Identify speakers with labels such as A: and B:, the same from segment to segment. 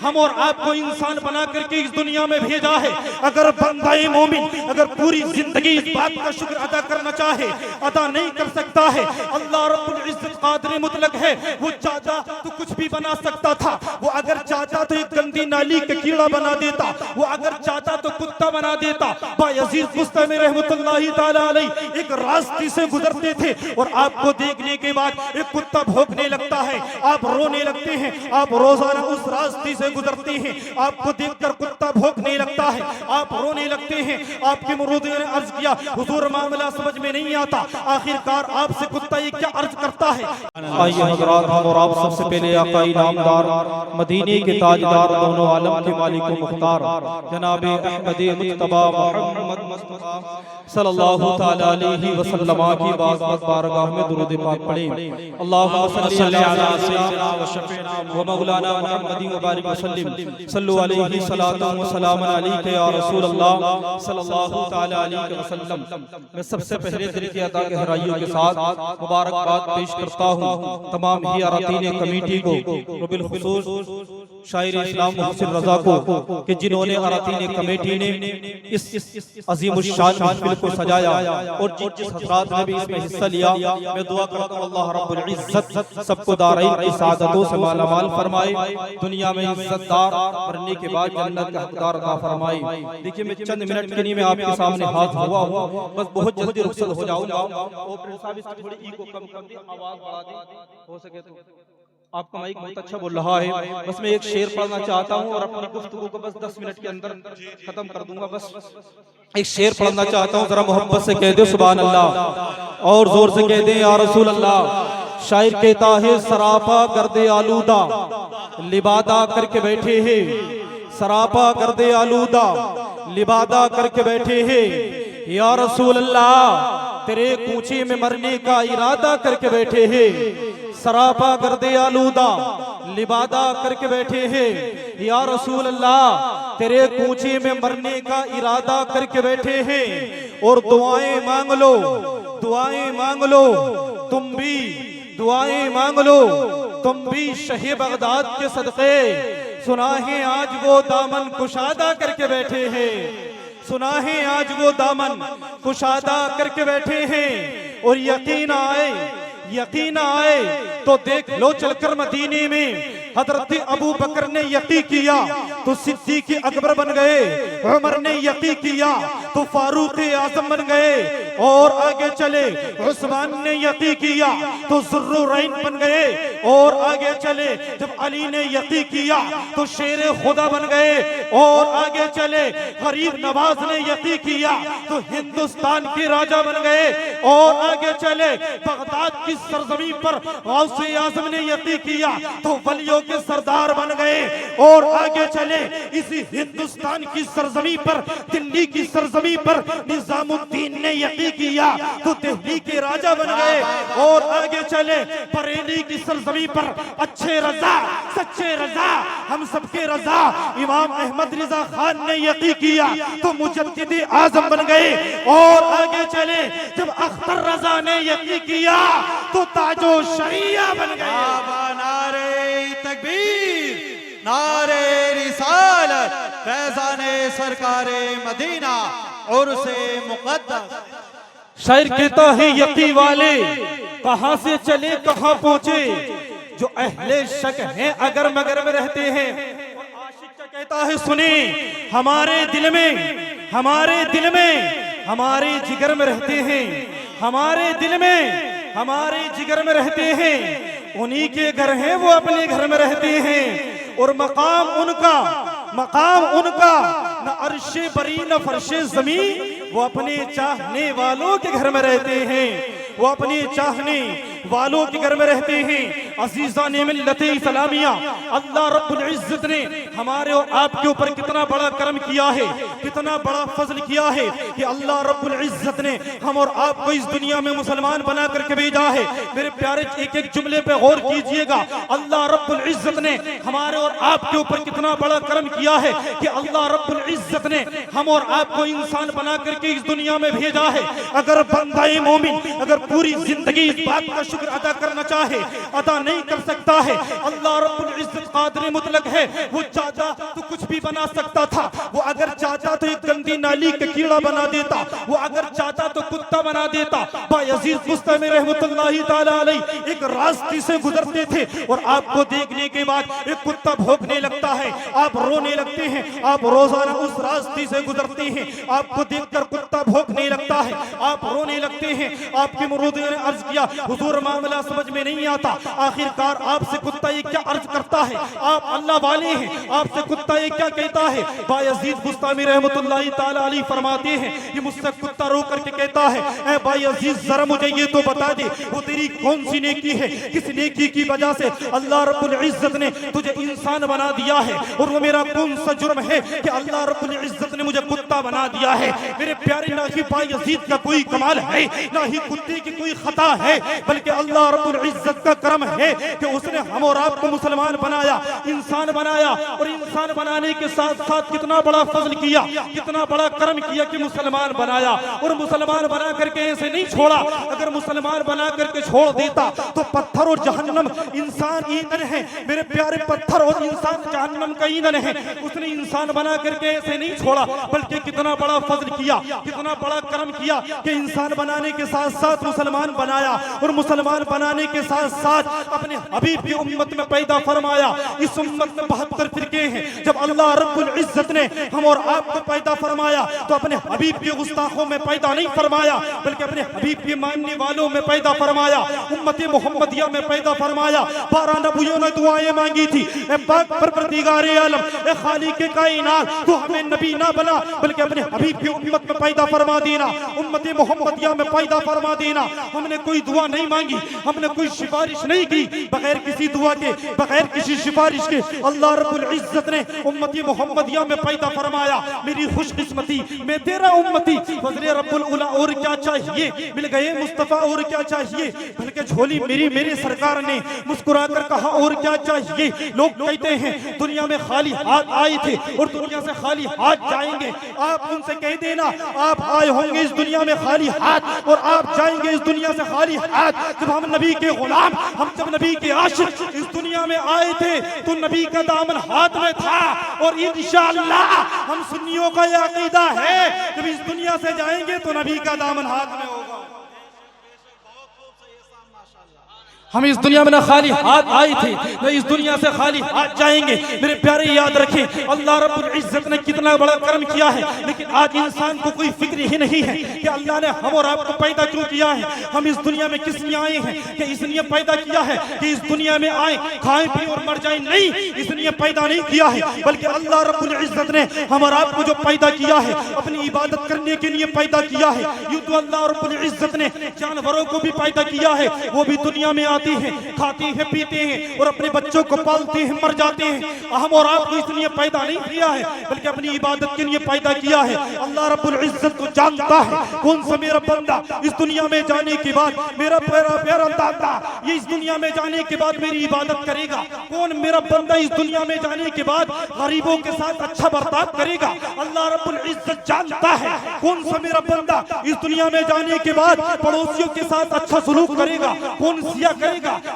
A: हम और आपको इंसान बना करके इस दुनिया में भेजा है। अगर बंदाए मोमिन अगर पूरी जिंदगी इस बात का शुक्र अदा करना चाहे, अदा नहीं कर सकता है। अल्लाह रब्बुल इज्जत कादिर मुतलक है, वो चाहता तो कुछ भी बना सकता था। वो अगर चाहता तो एक गंदी नाली का कीड़ा बना देता, वो अगर चाहता तो कुत्ता बना देता। बायजीद बुस्तामी रहमतुल्लाहि ताला अलैह एक रास्ते से गुजरते थे और आपको देखने के बाद एक कुत्ता भौंकने लगता है, आप रोने लगते हैं। आप रोजाना उस रास्ते से गुजरते हैं, आपको देखकर कुत्ता भौंकने लगता है, आप रोने लगते हैं। आपके मुरीद ने अर्ज किया, हुजूर मामला समझ में नहीं आता, आखिरकार आपसे कुत्ता ये क्या अर्ज करता है।
B: आइए हज़रात, हम और आप सबसे पहले आका इनामदार मदीने के ताजदार दोनों आलम के मालिक व मुख्तार जनाब अहमद मुज्तबा मोहम्मद मुस्तफा सल्लल्लाहु तआला अलैहि वसल्लम की बारगाह में दुरूद पाक पढ़ें। अल्लाहुम्मा सल्लि अला सय्यिदिना व शफीना व मौलाना मुहम्मदिन व बारिक वसल्लिम सल्लु अलैहि सलातन व सलामन अलैका या रसूल अल्लाह सल्लल्लाहु तआला अलैहि वसल्लम। मैं सबसे पहले दिल की अता गहराइयों के साथ मुबारकबाद पेश करता हूँ तमाम ही अराकीन कमेटी को, बिल खुसूस शायर इस्लाम मोहसिन रजा को, कि जिन्होंने अराकीन कमेटी ने इस अजीम शान महफिल को सजाया और जिस हज़रात ने भी इसमें हिस्सा लिया। मैं दुआ करता हूँ अल्लाह रब्बुल इज्जत सबको दारैन की सादतों से मालामाल फरमाए, दुनिया में इज्जतदार मरने के बाद जन्नत का हकदार अता फरमाए। देखिए मैं चंद मिनट के लिए मैं आपके सामने हाथ हुआ हूँ, बस बहुत जल्दी रुखसत हो जाऊंगा। ऑपरेटर साहब इसकी थोड़ी ई को कम कर दे, आवाज बढ़ा दे हो सके तो। आपका माइक बहुत अच्छा बोल रहा है, बस मैं एक शेर पढ़ना चाहता हूँ और अपनी गुफ्तगू को बस 10 मिनट के अंदर खत्म कर दूंगा। बस एक शेर पढ़ना चाहता हूँ, जरा मोहब्बत से कह दो सुभान अल्लाह और जोर से कह दे या रसूल अल्लाह। शायर कहता है सरापा गर्दे आलूदा लिबादा करके बैठे हैं, सरापा गर्दे आलूदा लिबादा करके बैठे हैं या रसूल अल्लाह, तेरे कूचे में मरने का इरादा करके बैठे हैं। सरापा गर्दे आलूदा लिबादा करके बैठे हैं या रसूल अल्लाह, तेरे कूचे में मरने का इरादा करके बैठे हैं। और दुआएं मांग लो, दुआएं मांग लो, तुम भी दुआएं मांग लो, तुम भी शहे बगदाद के सदक़े। सुना है आज वो दामन कुशादा करके बैठे हैं, सुना है आज वो दामन कुशादा करके बैठे हैं। और यकीन आए, यकीन आए तो देख लो चलकर मदीने में हजरत अबू बकर ने यकीन किया तो सिद्दीक अकबर बन गए, उमर ने यकीन किया तो फारूक आजम बन गए, और आगे चले उस्मान ने यकीन किया तो जुर्रुरैन बन गए, और आगे चले जब अली ने यकीन किया तो शेर खुदा बन गए, और आगे चले गरीब नवाज ने यकीन किया तो हिंदुस्तान के राजा बन गए, और आगे चले बगदाद की सरजमीन पर गौसे आजम ने यकीन किया तो वलियों के सरदार बन गए, और आगे चले इसी हिंदुस्तान की सरजमीन पर दिल्ली की सरजमीन पर निजामुद्दीन ने यकीन किया तो दिल्ली के राजा बन गए, और आगे चले बरेली की सरजमीन पर अच्छे रजा सच्चे रजा हम सबके रजा इमाम अहमद रिजा खान ने यकीन किया तो मुजद्दिद आजम बन गए, और आगे चले जब अख्तर रजा ने यकीन किया तो ताजो शरिया बन गए।
C: नारे तकबीर, नारे रिसालत, फैज़ाने सरकारे मदीना और से मुक़द्दस।
A: शायर कहता है यकीन वाले कहां से चले कहां पहुंचे, जो अहले शक हैं अगर मगर में रहते हैं। और आशिक कहता है सुने हमारे दिल में, हमारे दिल में, हमारे जिगर में रहते हैं, हमारे दिल में हमारे जिगर में रहते हैं, उन्हीं के घर हैं वो अपने घर में रहते हैं। और मकाम उनका, मकाम उनका न अर्शे बरी न फर्शे जमीन, वो अपने चाहने वालों के घर में रहते हैं, वो अपने चाहने वालों के घर में रहते हैं। अजीज़ान मिल्लत इस्लामिया, अल्लाह रब्बुल इज्जत ने हमारे और आपके ऊपर कितना बड़ा करम किया है, कितना बड़ा फजल किया है कि अल्लाह रब्बुल इज्जत ने हम और आपको इस दुनिया में मुसलमान बना करके भेजा है। मेरे प्यारे एक एक जुमले पे गौर कीजिएगा, अल्लाह रब्बुल इज्जत ने हमारे और आपके ऊपर कितना बड़ा करम किया है कि अल्लाह रब्बुल इज्जत ने हम और आपको इंसान बना करके इस दुनिया में भेजा है। अगर बंदाए मोमिन अगर पूरी जिंदगी इस बात का शुक्र अदा करना चाहे, अदा नहीं कर सकता है। अल्लाह रब्बुल इज्जत कादिर मुतलक है, वो चाहता बना सकता था। वो अगर चाहता तो एक गंदी नाली का कीड़ा बना देता, वो अगर चाहता तो कुत्ता बना देता। बायजीद बुस्तामी रहमतुल्लाहि ताला अलैह एक रास्ते से गुजरते थे और आपको देखने के बाद एक कुत्ता भौंकने लगता है, आप रोने लगते हैं। आप रोजाना उस रास्ते से गुजरते हैं, आपको देखकर कुत्ता भौंकने लगता है, आप रोने लगते हैं। आपके मुरीद ने अर्ज किया, हुजूर मामला समझ में नहीं आता, आखिरकार आपसे कुत्ता ये क्या अर्ज करता है? आप अल्लाह वाले हैं, आपसे कुत्ता ये क्या कहता है? बायजीद बुस्तामी रहमतुल्लाहि ताला अलैह फरमाते हैं, ये मुझसे कुत्ता रो करके कहता है, ऐ बायजीद जरा मुझे ये तो बता दे, वो तेरी कौन सी नेकी है, किस नेकी की वजह से अल्लाह रब्बुल इज्जत ने तुझे इंसान बना दिया है, और वो मेरा कौन सा जुर्म है कि अल्लाह रब्बुल इज्जत ने मुझे कुत्ता बना दिया है? मेरे प्यारे, ना ही बायजीद का कोई कमाल है, ना ही कुत्ते की कोई खता है, बल्कि अल्लाह रब्बुल इज्जत का करम है कि उसने हम और आपको मुसलमान बनाया, इंसान बनाया, और इंसान बनाने के साथ साथ कितना बड़ा फजल किया, कितना बड़ा करम किया कि मुसलमान बनाया। और मुसलमान बना करके ऐसे नहीं छोड़ा, अगर मुसलमान बना करके छोड़ देता तो पत्थर और जहन्नम इंसान ईंधन है। मेरे प्यारे, पत्थर और इंसान जहन्नम का ईंधन है। उसने इंसान बना करके ऐसे नहीं छोड़ा, बल्कि कितना बड़ा फजल किया, कितना बड़ा करम किया कि इंसान बनाने के साथ साथ मुसलमान बनाया, और मुसलमान बनाने के साथ साथ अपने हबीब की उम्मत में पैदा फरमाया। इस उम्मत में 72 फिरके हैं। जब अल्लाह रब्बुल इज्जत ने हम और आपको पैदा फरमाया तो अपने हबीब के गुस्ताखों में पैदा नहीं फरमाया, बल्कि अपने हबीब के मानने वालों में पैदा फरमाया, उम्मत मोहम्मदिया में पैदा फरमाया। 12 नबियों ने दुआएं मांगी थी, ए पाक परवरदिगारे आलम, ए खालिक के कायनात, तू हमें नबी ना बना बल्कि अपने हबीब की उम्मत में पैदा फरमा देना, उम्मत मोहम्मदिया में पैदा फरमा देना। हमने कोई दुआ नहीं मांगी, हमने कोई सिफारिश नहीं की, बगैर किसी दुआ के, बगैर किसी सिफारिश के अल्लाह रब्बुल इज्जत ने उम्मती मोहम्मदिया में पैदा फरमाया। मेरी खुशकिस्मती, मैं तेरा उम्मती, फजले रब्बुल उला, और क्या चाहिए? मिल गए मुस्तफा, और क्या चाहिए? बल्कि झोली मेरी सरकार ने मुस्कुरा कर कहा, और क्या चाहिए? लोग कहते हैं दुनिया में खाली हाथ आए थे और दुनिया से खाली हाथ जाएंगे। आप उनसे कह देना, आप आए होंगे इस दुनिया में खाली हाथ और आप जाएंगे इस दुनिया से खाली हाथ। जब हम नबी के गुलाम, हम जब नबी के आशिक इस दुनिया में आए थे तो नबी का दामन हाथ में था, और इंशाअल्लाह हम सुन्नियों का यह अकीदा है, जब इस दुनिया से जाएंगे तो नबी का दामन हाथ में होगा। हम इस दुनिया में ना खाली हाथ आए थे, न इस दुनिया से खाली हाथ जाएंगे। मेरे प्यारे, याद रखें अल्लाह रब्बुल इज्जत ने कितना बड़ा कर्म किया है, लेकिन आज इंसान को कोई फिक्र ही नहीं है कि अल्लाह ने हम और आपको पैदा क्यों किया है, हम इस दुनिया में किस लिए आए हैं, कि इसलिए पैदा किया है कि इस दुनिया में आए, खाएं पिए और मर जाए? नहीं, इसलिए पैदा नहीं किया है, बल्कि अल्लाह रब्बुल इज्जत ने हम और आपको जो पैदा किया है अपनी इबादत करने के लिए पैदा किया है। यूं तो अल्लाह रब्बुल इज्जत ने जानवरों को भी पैदा किया है, वो भी दुनिया में हैं, खाते हैं, पीते हैं और अपने बच्चों को पालते हैं, मर जाते हैं। हम और आपको इसलिए पैदा नहीं किया है, बल्कि अपनी इबादत के लिए पैदा किया है। अल्लाह रब्बुल इज्जत को जानता है कौन सा मेरा बंदा इस दुनिया में जाने के बाद, मेरा प्यारा दादा ये इस दुनिया में जाने के बाद मेरी इबादत करेगा, कौन मेरा बंदा इस दुनिया में जाने के बाद गरीबों के साथ अच्छा बर्ताव करेगा। अल्लाह रब्बुल इज्जत जानता है कौन सा मेरा बंदा इस दुनिया में जाने के बाद पड़ोसियों के साथ अच्छा सलूक करेगा, कौन सिया करेगा,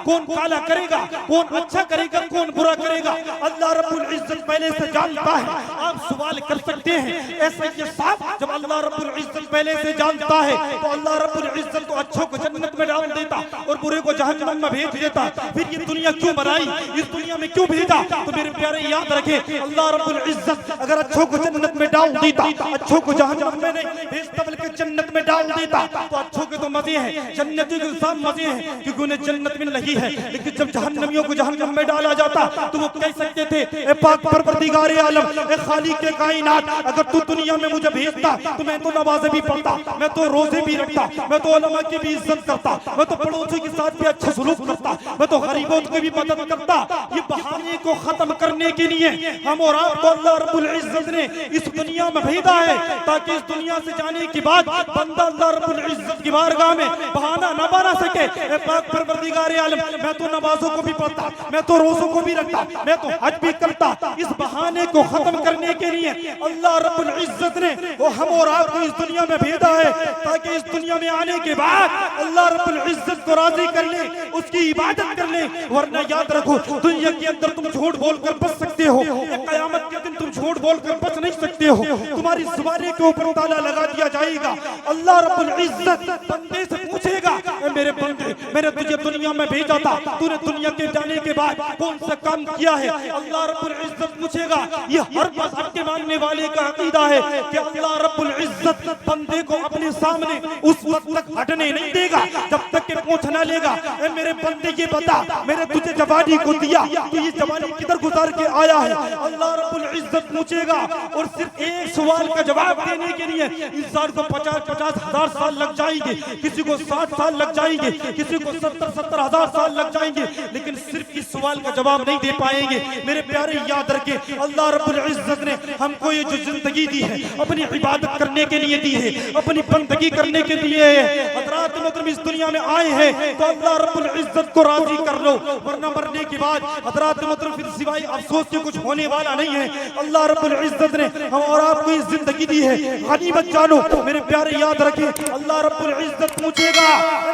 A: कौन काला करेगा, कौन अच्छा करेगा, कौन बुरा करेगा। अल्लाह रब्बुल इज्जत पहले से जानता है। आप सवाल कर सकते हैं ऐसे ये साफ, जब अल्लाह रब्बुल इज्जत पहले से जानता है तो अल्लाह रब्बुल इज्जत तो अच्छों को जन्नत में डाल देता और बुरे को जहन्नम में भेज देता। फिर ये दुनिया क्यों बनाई, इस दुनिया में क्यों भेजा? तो मेरे प्यारे याद रखें, अल्लाह रब्बुल इज्जत अगर अच्छों को जन्नत में डाल देता, अच्छों को जहन्नम में नहीं भेजता बल्कि जन्नत में डाल देता, तो अच्छों के तो मजे हैं, जन्नतियों के साथ मजे हैं, क्योंकि उन्हें जन्नत में नहीं है। लेकिन जब जहन्नमियों को जहन्नम में डाला जाता तो वो कह सकते थे, ए पाक परवरदिगारे आलम, ए खालिक के कायनात, अगर तू दुनिया में मुझे भेजता तो मैं तो नमाज़ें भी पढ़ता, मैं तो रोजे भी रखता, मैं तो उलमा की भी इज्जत करता, मैं तो पड़ोसी के साथ भी अच्छा सलूक करता, मैं तो गरीबों की भी मदद करता। ये बहाने को खत्म करने के लिए हम और आपको अल्लाह रब्बुल इज्जत ने इस दुनिया में भेजा है, ताकि इस दुनिया से जाने के बाद बंदा अल्लाह रब्बुल इज्जत की बारगाह में बहाना न बना सके। ए पाक परवरदिगारे आलम, मैं तो नमाजों को भी पढ़ता, मैं तो रोजों को भी रखता, मैं तो हज भी करता। इस बहाने को खत्म करने के लिए अल्लाह रब्बुल इज्जत ने वो हम और आपको इस दुनिया में भेजा है, ताकि इस दुनिया में आने के बाद अल्लाह रब्बुल इज्जत को राजी कर ले, उसकी इबादत कर ले। वरना याद रखो, दुनिया के अंदर तुम झूठ बोलकर बच सकते हो, क़यामत के दिन तुम झूठ बोलकर बच नहीं सकते हो, तुम्हारी जुबानी के ऊपर ताला लगा दिया जाएगा। अल्लाह रब्बुल इज्जत बंदे से पूछेगा, ए मेरे बंदे, मैंने तुझे दुनिया में भेजा था, तूने दुनिया के जाने के बाद कौन सा काम किया है? अल्लाह रब्बुल इज्जत पूछेगा। ये हर मज़हब के मानने वाले का अकीदा है कि अल्लाह रब्बुल इज्जत बंदे को अपने सामने उस वक्त तक हटने नहीं देगा जब तक के पूछ ना लेगा, ए मेरे बंदे ये बता, मैंने तुझे जवानी को दिया, तो ये जवानी किधर गुजार के आया है? अल्लाह रब्बुल इज्जत पूछेगा। और सिर्फ एक सवाल का जवाब देने के लिए इंसान को 50-50 हजार साल लग जाएंगे, किसी को 60 साल लग जाएंगे, किसी को 70-70 हजार साल लग जाएंगे, लेकिन सिर्फ इस सवाल का जवाब नहीं दे पाएंगे। मेरे प्यारे याद रखे, अल्लाह रब्बुल इज्जत ने हमको ये जो जिंदगी दी है अपनी इबादत करने के लिए दी है, अपनी बंदगी करने के लिए है। हज़रात मोहतरम इस दुनिया में आए हैं तो अल्लाह रब्बुल इज्जत को राजी कर लो, वरना मरने के बाद हज़रात मोहतरम फिर सिवाय अफसोस के कुछ होने वाला नहीं है। अल्लाह रब्बुल इज्जत ने हम और आपको ये जिंदगी दी है, गनीमत जानो। मेरे प्यारे याद रखे, अल्लाह रब्बुल इज्जत पूछेगा,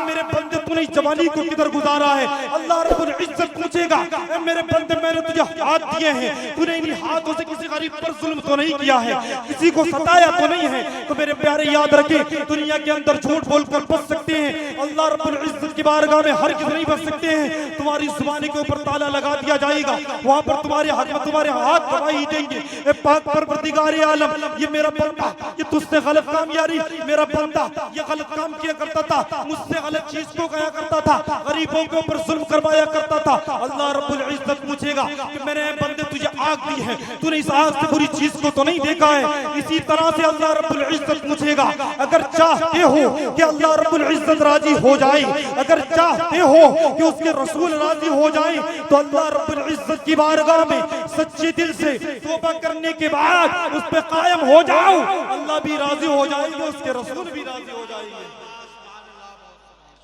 A: मेरे बंदे तूने जवानी को किधर गुजारा है? अल्लाह रब्बुल इज्जत पूछेगा, मेरे बंदे मैंने तुझे हाथ दिए हैं, तूने इन हाथों से किसी गरीब पर जुल्म तो नहीं किया है, किसी को सताया तो नहीं है? तो मेरे प्यारे याद रखे, दुनिया के अंदर झूठ बोलकर बच सकते हैं, अल्लाह रब्बुल इज्जत की बारगाह में हर किसी नहीं बच सकते हैं। तुम्हारी जुबानी के ऊपर ताला लगा दिया जाएगा, वहां पर तुम्हारे हक में तुम्हारे हाथ दबाई देंगे। ए पाक परवरदिगार आलम, ये मेरा बंदा, ये तुझसे गलत काम यारी, मेरा बंदा ये गलत काम किया करता था, मुझसे गलत चीज को कहा करता था, गरीबों के ऊपर जुल्म करवाया करता था। अल्लाह रब्बुल इज्जत पूछेगा कि मैंने बंदे तुझे आग दी है, तूने इस आग से बुरी चीज को तो नहीं देखा है? इसी तरह से अल्लाह रब्बुल इज्जत पूछेगा। अगर चाहते हो कि अल्लाह रब्बुल इज्जत राजी हो जाए, अगर चाहते हो कि उसके रसूल राजी हो जाए, तो अल्लाह रब्बुल इज्जत की बारगाह में सच्चे दिल से तौबा करने के बाद उस पे कायम हो जाओ, अल्लाह भी राजी हो जाएंगे, उसके रसूल भी राजी हो जाएंगे।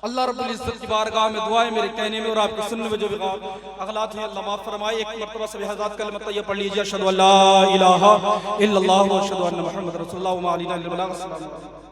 B: अल्लाह रब्बुल इज्जत की बारगाह में दुआएं मेरे कहने में और आपके सुनने में जो अगलात हुई अल्लाह माफ फरमाए। एक मरतबा सभी हज़रात कलमा तैयब पढ़ लीजिए, अशहदु अल्ला इलाहा इल्लल्लाह व अशहदु अन्ना मुहम्मद रसूलुल्लाह व मा अलैना इल्लल बलाग।